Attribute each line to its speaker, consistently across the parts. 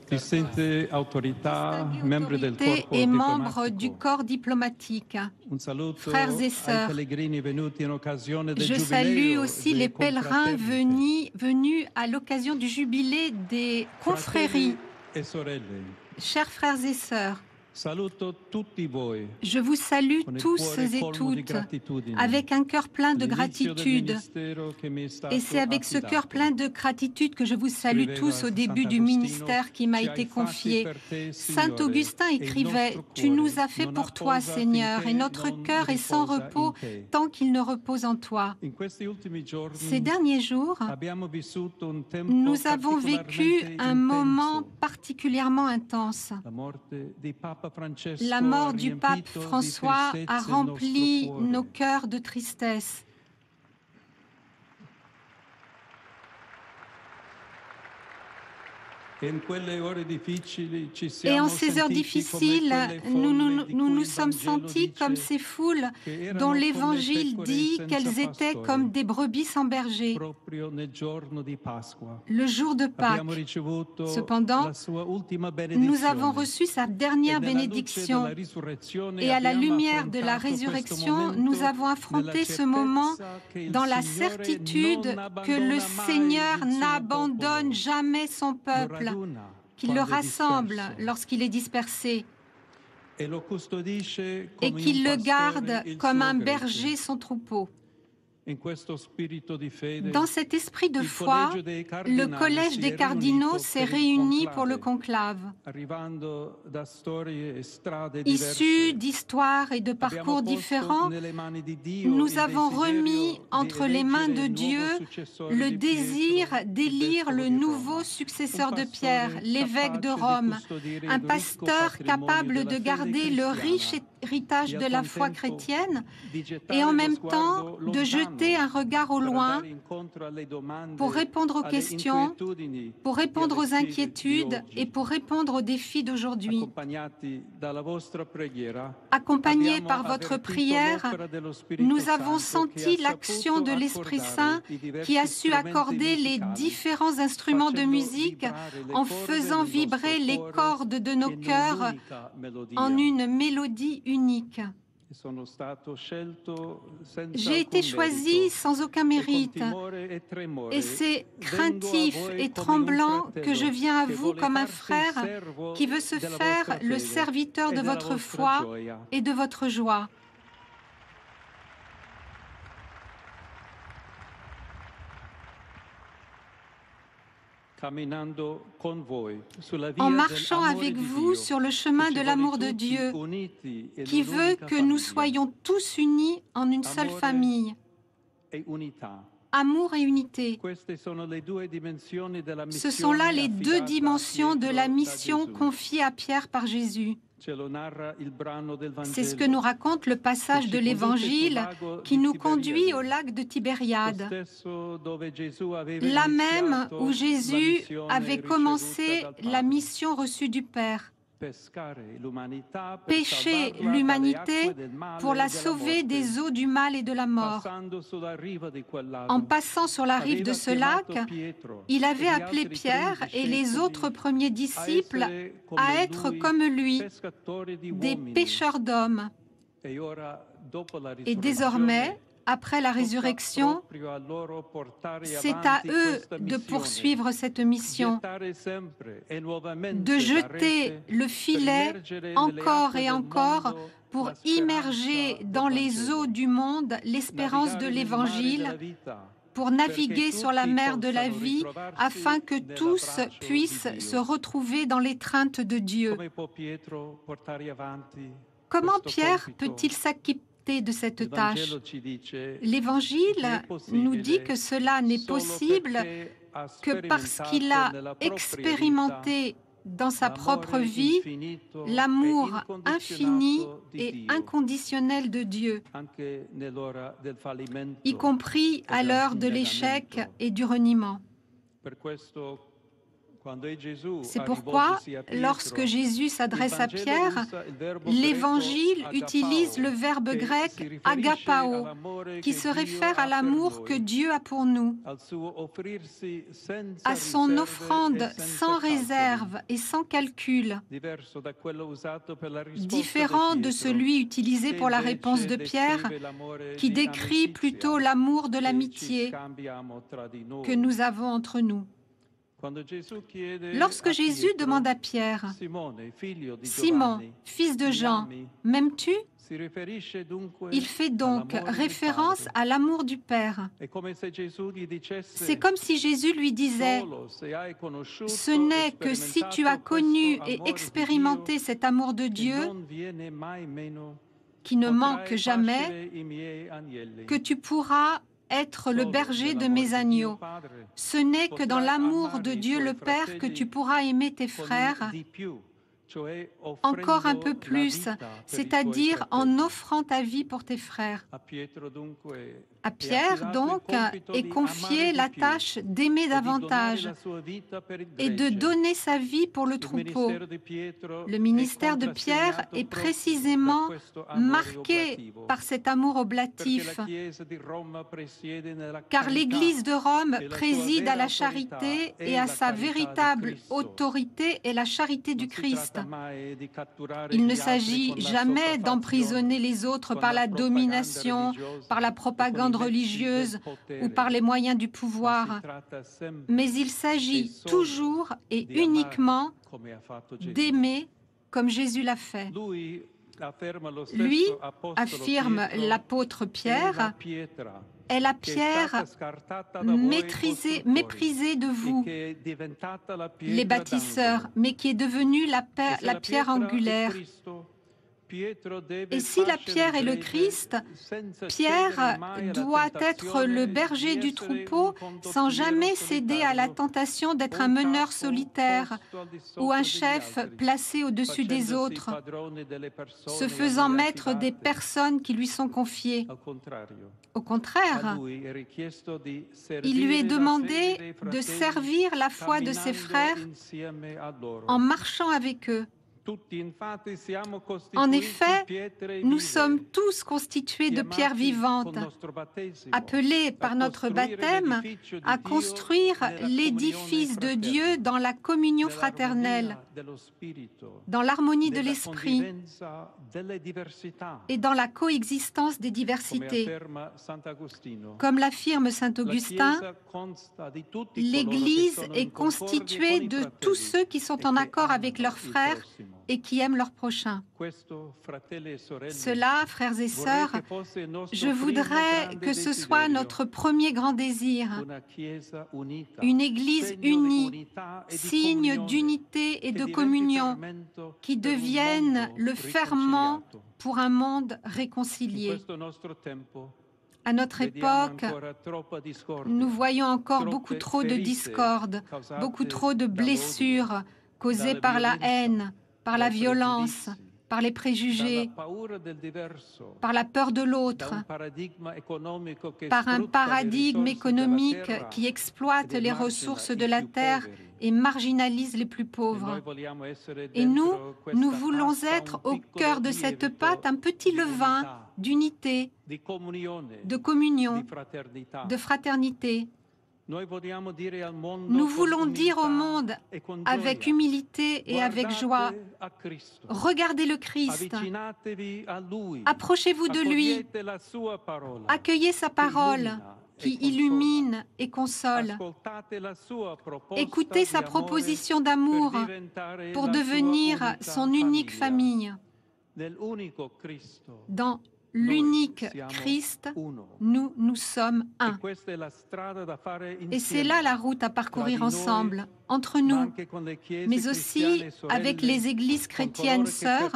Speaker 1: Distinti autorità, membri del
Speaker 2: Autorités
Speaker 1: corpo
Speaker 2: et membres du
Speaker 1: diplomatico,
Speaker 2: corps diplomatique,
Speaker 1: un saluto
Speaker 2: frères et
Speaker 1: ai
Speaker 2: sœurs.
Speaker 1: pellegrini venuti in occasione del
Speaker 2: Je salue
Speaker 1: giubileo
Speaker 2: aussi
Speaker 1: dei
Speaker 2: les pèlerins
Speaker 1: confraternite.
Speaker 2: venus à l'occasion du jubilé des confréries.
Speaker 1: Fratelli e sorelle,
Speaker 2: Chers frères et sœurs,
Speaker 1: saluto tutti voi
Speaker 2: je vous salue
Speaker 1: con il
Speaker 2: tous
Speaker 1: cuore
Speaker 2: et
Speaker 1: colmo di
Speaker 2: toutes
Speaker 1: gratitudine.
Speaker 2: avec un cœur plein de
Speaker 1: All'inizio del
Speaker 2: gratitude.
Speaker 1: ministero che mi è stato
Speaker 2: Et c'est avec ce cœur
Speaker 1: affidato.
Speaker 2: plein de gratitude que je vous salue
Speaker 1: Scriveva
Speaker 2: tous au début du
Speaker 1: Sant'Agostino,
Speaker 2: ministère qui m'a
Speaker 1: ci hai
Speaker 2: été
Speaker 1: fatti
Speaker 2: confié.
Speaker 1: per te,
Speaker 2: Saint
Speaker 1: Signore,
Speaker 2: Augustin
Speaker 1: e il
Speaker 2: écrivait
Speaker 1: nostro
Speaker 2: « Tu nous
Speaker 1: cuore
Speaker 2: as fait
Speaker 1: non
Speaker 2: pour toi,
Speaker 1: apposa
Speaker 2: Seigneur, et
Speaker 1: finché
Speaker 2: notre
Speaker 1: non
Speaker 2: cœur est sans
Speaker 1: riposa
Speaker 2: repos
Speaker 1: in te».
Speaker 2: tant qu'il ne repose en toi.
Speaker 1: In questi ultimi giorni
Speaker 2: Ces derniers jours,
Speaker 1: abbiamo vissuto un tempo
Speaker 2: nous avons vécu
Speaker 1: particolarmente
Speaker 2: un moment
Speaker 1: intenso.
Speaker 2: particulièrement intense.
Speaker 1: La morte di Papa Francesco
Speaker 2: La
Speaker 1: ha
Speaker 2: mort du pape
Speaker 1: riempito di
Speaker 2: François a
Speaker 1: tristezza il
Speaker 2: rempli
Speaker 1: nostro cuore.
Speaker 2: nos cœurs de tristesse.
Speaker 1: Et in quelle ore difficili ci
Speaker 2: Et
Speaker 1: siamo
Speaker 2: en ces heures
Speaker 1: sentiti
Speaker 2: difficiles,
Speaker 1: come quelle
Speaker 2: nous
Speaker 1: folle di cui
Speaker 2: nous
Speaker 1: il
Speaker 2: sommes
Speaker 1: Vangelo
Speaker 2: sentis comme
Speaker 1: dice
Speaker 2: ces foules
Speaker 1: che erano
Speaker 2: dont
Speaker 1: come
Speaker 2: l'Évangile
Speaker 1: pecore
Speaker 2: dit
Speaker 1: senza
Speaker 2: qu'elles étaient
Speaker 1: pastore,
Speaker 2: comme des brebis sans berger
Speaker 1: proprio nel giorno di Pasqua.
Speaker 2: le jour de
Speaker 1: Abbiamo
Speaker 2: Pâques.
Speaker 1: ricevuto
Speaker 2: Cependant,
Speaker 1: la sua ultima
Speaker 2: nous avons
Speaker 1: benedizione.
Speaker 2: reçu sa
Speaker 1: E
Speaker 2: dernière
Speaker 1: nella luce
Speaker 2: bénédiction.
Speaker 1: della risurrezione
Speaker 2: Et à la
Speaker 1: abbiamo
Speaker 2: lumière de la
Speaker 1: affrontato questo
Speaker 2: résurrection, nous
Speaker 1: momento
Speaker 2: avons
Speaker 1: nella
Speaker 2: affronté ce moment
Speaker 1: certezza che il
Speaker 2: dans la
Speaker 1: Signore
Speaker 2: certitude
Speaker 1: non
Speaker 2: que le
Speaker 1: abbandona mai
Speaker 2: Seigneur
Speaker 1: il suo
Speaker 2: n'abandonne
Speaker 1: popolo.
Speaker 2: jamais son
Speaker 1: Lo
Speaker 2: peuple,
Speaker 1: raduna
Speaker 2: qu'il le
Speaker 1: quando è
Speaker 2: rassemble
Speaker 1: disperso
Speaker 2: lorsqu'il est dispersé
Speaker 1: e lo custodisce
Speaker 2: et
Speaker 1: come
Speaker 2: qu'il
Speaker 1: un
Speaker 2: le
Speaker 1: pastore
Speaker 2: garde
Speaker 1: il
Speaker 2: comme
Speaker 1: suo
Speaker 2: un
Speaker 1: gregge.
Speaker 2: berger son troupeau.
Speaker 1: In questo spirito di fede,
Speaker 2: Dans cet esprit de
Speaker 1: il
Speaker 2: foi,
Speaker 1: collegio dei
Speaker 2: le
Speaker 1: cardinali
Speaker 2: collège
Speaker 1: si
Speaker 2: des
Speaker 1: è
Speaker 2: cardinaux
Speaker 1: riunito
Speaker 2: s'est
Speaker 1: per il
Speaker 2: réuni pour le
Speaker 1: conclave.
Speaker 2: conclave.
Speaker 1: Arrivando da storie e strade
Speaker 2: Issus
Speaker 1: diverse,
Speaker 2: d'histoires et de
Speaker 1: abbiamo
Speaker 2: parcours
Speaker 1: posto
Speaker 2: différents,
Speaker 1: nelle mani di Dio
Speaker 2: nous
Speaker 1: il
Speaker 2: avons remis
Speaker 1: desiderio di
Speaker 2: entre les mains
Speaker 1: eleggere
Speaker 2: de
Speaker 1: il nuovo
Speaker 2: Dieu
Speaker 1: successore
Speaker 2: le
Speaker 1: di
Speaker 2: désir
Speaker 1: Pietro, il
Speaker 2: d'élire
Speaker 1: vescovo
Speaker 2: le
Speaker 1: di
Speaker 2: nouveau
Speaker 1: Roma.
Speaker 2: successeur
Speaker 1: Un
Speaker 2: de Pierre,
Speaker 1: pastore
Speaker 2: l'évêque de
Speaker 1: capace di
Speaker 2: Rome,
Speaker 1: custodire
Speaker 2: un
Speaker 1: il ricco
Speaker 2: pasteur
Speaker 1: patrimonio
Speaker 2: capable
Speaker 1: della
Speaker 2: de
Speaker 1: fede
Speaker 2: garder le riche
Speaker 1: cristiana
Speaker 2: héritage
Speaker 1: e
Speaker 2: de
Speaker 1: al
Speaker 2: la foi
Speaker 1: contempo
Speaker 2: chrétienne
Speaker 1: di
Speaker 2: et
Speaker 1: gettare
Speaker 2: en
Speaker 1: lo
Speaker 2: même temps
Speaker 1: sguardo
Speaker 2: de jeter
Speaker 1: lontano
Speaker 2: un regard au
Speaker 1: per
Speaker 2: loin
Speaker 1: andare incontro alle domande,
Speaker 2: pour répondre aux
Speaker 1: alle
Speaker 2: questions,
Speaker 1: inquietudini
Speaker 2: pour
Speaker 1: e
Speaker 2: répondre
Speaker 1: alle
Speaker 2: aux
Speaker 1: sfide di
Speaker 2: inquiétudes et
Speaker 1: oggi.
Speaker 2: pour répondre aux défis d'aujourd'hui.
Speaker 1: Accompagnati dalla vostra preghiera,
Speaker 2: Accompagnés
Speaker 1: abbiamo
Speaker 2: par votre
Speaker 1: avvertito
Speaker 2: prière,
Speaker 1: l'opera dello Spirito
Speaker 2: nous avons
Speaker 1: Santo che ha
Speaker 2: senti l'action
Speaker 1: saputo
Speaker 2: de l'Esprit
Speaker 1: accordare
Speaker 2: Saint
Speaker 1: i
Speaker 2: qui a
Speaker 1: diversi
Speaker 2: su
Speaker 1: strumenti
Speaker 2: accorder les
Speaker 1: musicali,
Speaker 2: différents instruments de
Speaker 1: facendo
Speaker 2: musique
Speaker 1: vibrare le
Speaker 2: en
Speaker 1: corde
Speaker 2: faisant
Speaker 1: del
Speaker 2: vibrer
Speaker 1: nostro
Speaker 2: les
Speaker 1: cuore
Speaker 2: cordes de nos
Speaker 1: in
Speaker 2: cœurs
Speaker 1: un'unica melodia.
Speaker 2: en une mélodie unique.
Speaker 1: E sono stato scelto senza
Speaker 2: J'ai été
Speaker 1: alcun
Speaker 2: choisi
Speaker 1: merito
Speaker 2: sans aucun
Speaker 1: e con
Speaker 2: mérite.
Speaker 1: timore e tremore
Speaker 2: Et c'est
Speaker 1: vengo a
Speaker 2: craintif
Speaker 1: voi
Speaker 2: et
Speaker 1: come un
Speaker 2: tremblant que je
Speaker 1: fratello
Speaker 2: viens à
Speaker 1: che
Speaker 2: vous
Speaker 1: vuole
Speaker 2: comme un
Speaker 1: farsi il
Speaker 2: frère
Speaker 1: servo
Speaker 2: qui veut se
Speaker 1: della
Speaker 2: faire
Speaker 1: vostra
Speaker 2: le
Speaker 1: fede
Speaker 2: serviteur
Speaker 1: e
Speaker 2: de
Speaker 1: della
Speaker 2: votre
Speaker 1: vostra
Speaker 2: foi
Speaker 1: gioia.
Speaker 2: et de votre joie.
Speaker 1: Camminando con voi sulla
Speaker 2: En
Speaker 1: via
Speaker 2: marchant
Speaker 1: dell'amore
Speaker 2: avec
Speaker 1: di
Speaker 2: vous
Speaker 1: Dio,
Speaker 2: sur le
Speaker 1: che
Speaker 2: chemin
Speaker 1: ci
Speaker 2: de
Speaker 1: vuole
Speaker 2: l'amour de
Speaker 1: tutti
Speaker 2: Dieu,
Speaker 1: uniti in
Speaker 2: qui veut
Speaker 1: un'unica
Speaker 2: que nous
Speaker 1: famiglia.
Speaker 2: soyons tous unis en une seule
Speaker 1: Amore
Speaker 2: famille.
Speaker 1: e unità.
Speaker 2: Amour et unité.
Speaker 1: Queste sono le due dimensioni della
Speaker 2: Ce sont là
Speaker 1: missione
Speaker 2: les deux
Speaker 1: affidata a
Speaker 2: dimensions de la
Speaker 1: Pietro da
Speaker 2: mission
Speaker 1: Gesù.
Speaker 2: confiée à Pierre par Jésus.
Speaker 1: Ce lo narra il brano del
Speaker 2: C'est ce que
Speaker 1: Vangelo.
Speaker 2: nous raconte le passage de l'Évangile qui nous conduit au lac de
Speaker 1: Lo
Speaker 2: Tibériade,
Speaker 1: stesso dove Gesù aveva
Speaker 2: là même
Speaker 1: iniziato
Speaker 2: où
Speaker 1: la
Speaker 2: Jésus
Speaker 1: missione
Speaker 2: avait
Speaker 1: ricevuta
Speaker 2: commencé
Speaker 1: dal
Speaker 2: la
Speaker 1: Padre.
Speaker 2: mission reçue du Père,
Speaker 1: Pescare l'umanità per
Speaker 2: pécher
Speaker 1: salvarla dalle
Speaker 2: l'humanité
Speaker 1: acque del male
Speaker 2: pour
Speaker 1: e
Speaker 2: la
Speaker 1: della
Speaker 2: sauver
Speaker 1: morte.
Speaker 2: des eaux du mal et de la mort.
Speaker 1: Passando sulla riva di quel lago,
Speaker 2: En passant sur la rive de
Speaker 1: aveva
Speaker 2: ce lac,
Speaker 1: chiamato Pietro
Speaker 2: il
Speaker 1: e
Speaker 2: avait
Speaker 1: gli
Speaker 2: appelé
Speaker 1: altri
Speaker 2: Pierre
Speaker 1: 13
Speaker 2: et les
Speaker 1: discepoli
Speaker 2: autres premiers
Speaker 1: a
Speaker 2: disciples
Speaker 1: essere come
Speaker 2: à être comme lui,
Speaker 1: pescatori di
Speaker 2: des
Speaker 1: uomini.
Speaker 2: pêcheurs d'hommes.
Speaker 1: E ora, dopo la
Speaker 2: Et désormais, après la résurrection, c'est à eux de poursuivre cette mission, de jeter le filet encore et encore pour immerger dans les eaux du monde l'espérance de l'Évangile, pour naviguer sur la mer de la vie, afin que tous puissent se retrouver dans l'étreinte de Dieu. Comment Pierre peut-il s'acquitter de cette tâche? L'Évangile nous dit que cela n'est possible que parce qu'il a expérimenté dans sa propre vie l'amour infini et inconditionnel de Dieu, y compris à l'heure de l'échec et du reniement. C'est pourquoi, lorsque Jésus s'adresse à Pierre, l'Évangile utilise le verbe grec agapao, qui se réfère à l'amour que Dieu a pour nous, à son offrande sans réserve et sans calcul, différent de celui utilisé pour la réponse de Pierre, qui décrit plutôt l'amour de l'amitié que nous avons entre nous. Lorsque Jésus demande à Pierre, « Simon, fils de Jean, m'aimes-tu » il fait donc référence à l'amour du Père. C'est comme si Jésus lui disait, « Ce n'est que si tu as connu et expérimenté cet amour de Dieu, qui ne manque jamais, que tu pourras être le berger de mes agneaux. Ce n'est que dans l'amour de Dieu le Père que tu pourras aimer tes frères encore un peu plus, c'est-à-dire en offrant ta vie pour tes frères. » À Pierre, donc, est confiée la tâche d'aimer davantage et de donner sa vie pour le troupeau. Le ministère de Pierre est précisément marqué par cet amour oblatif, car l'Église de Rome préside à la charité et à sa véritable autorité est la charité du Christ. Il ne s'agit jamais d'emprisonner les autres par la domination, par la propagande religieuse ou par les moyens du pouvoir, mais il s'agit toujours et uniquement d'aimer comme Jésus l'a fait. Lui, affirme l'apôtre Pierre, est la pierre méprisée de vous, les bâtisseurs, mais qui est devenue la pierre angulaire. Et si la pierre est le Christ, Pierre doit être le berger du troupeau sans jamais céder à la tentation d'être un meneur solitaire ou un chef placé au-dessus des autres, se faisant maître des personnes qui lui sont confiées. Au contraire, il lui est demandé de servir la foi de ses frères en marchant avec eux. En effet, nous sommes tous constitués de pierres vivantes, appelés par notre baptême à construire l'édifice de Dieu dans la communion fraternelle, dans l'harmonie de l'esprit et dans la coexistence des diversités. Comme l'affirme saint Augustin, l'Église est constituée de tous ceux qui sont en accord avec leurs frères et qui aiment leurs prochains. Cela, frères et sœurs, je voudrais que ce soit notre premier grand désir, une Église unie, signe d'unité et de communion, qui devienne le ferment pour un monde réconcilié. À notre époque, nous voyons encore beaucoup trop de discordes, beaucoup trop de blessures causées par la haine, par la violence, par les préjugés, par la peur de l'autre, par un paradigme économique qui exploite les ressources de la terre et marginalise les plus pauvres. Et nous voulons être au cœur de cette pâte un petit levain d'unité, de communion, de fraternité. Nous voulons dire au monde avec humilité et avec joie, regardez le Christ, approchez-vous de lui, accueillez sa parole qui illumine et console, écoutez sa proposition d'amour pour devenir son unique famille. Dans l'unique Christ, nous sommes un. Et c'est là la route à parcourir ensemble, entre nous, mais aussi avec les églises chrétiennes sœurs,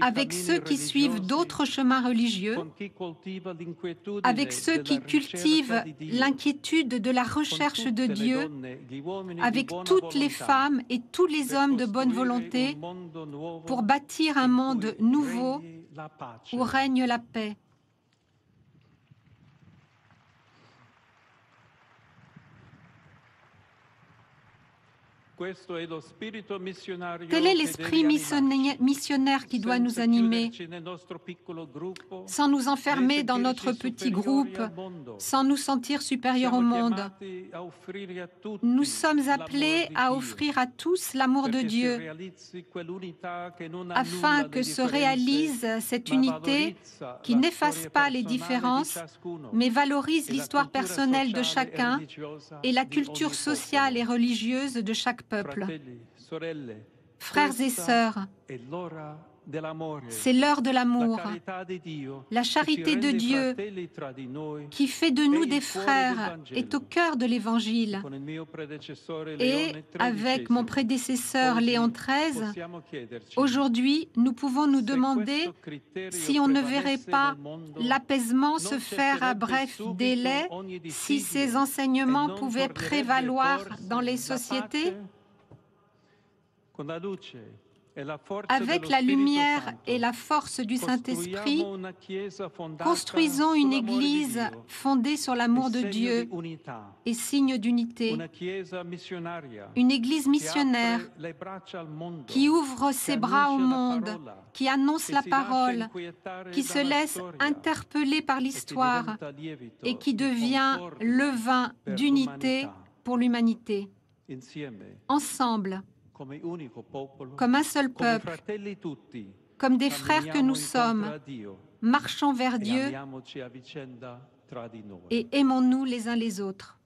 Speaker 2: avec ceux qui suivent d'autres chemins religieux, avec ceux qui cultivent l'inquiétude de la recherche de Dieu, avec toutes les femmes et tous les hommes de bonne volonté pour bâtir un monde nouveau où règne la paix. Tel est l'esprit missionnaire qui doit nous animer, sans nous enfermer dans notre petit groupe, sans nous sentir supérieurs au monde. Nous sommes appelés à offrir à tous l'amour de Dieu, afin que se réalise cette unité qui n'efface pas les différences, mais valorise l'histoire personnelle de chacun et la culture sociale et religieuse de chaque peuple. Frères et sœurs, c'est l'heure de l'amour. La charité de Dieu qui fait de nous des frères est au cœur de l'Évangile. Et avec mon prédécesseur Léon XIII, aujourd'hui, nous pouvons nous demander si on ne verrait pas l'apaisement se faire à bref délai, si ces enseignements pouvaient prévaloir dans les sociétés. Avec la lumière et la force du Saint-Esprit, construisons une Église fondée sur l'amour de Dieu et signe d'unité. Une Église missionnaire qui ouvre ses bras au monde, qui annonce la parole, qui se laisse interpeller par l'histoire et qui devient levain d'unité pour l'humanité. Ensemble, comme un seul peuple, comme des frères que nous sommes, marchons vers Dieu et aimons-nous les uns les autres.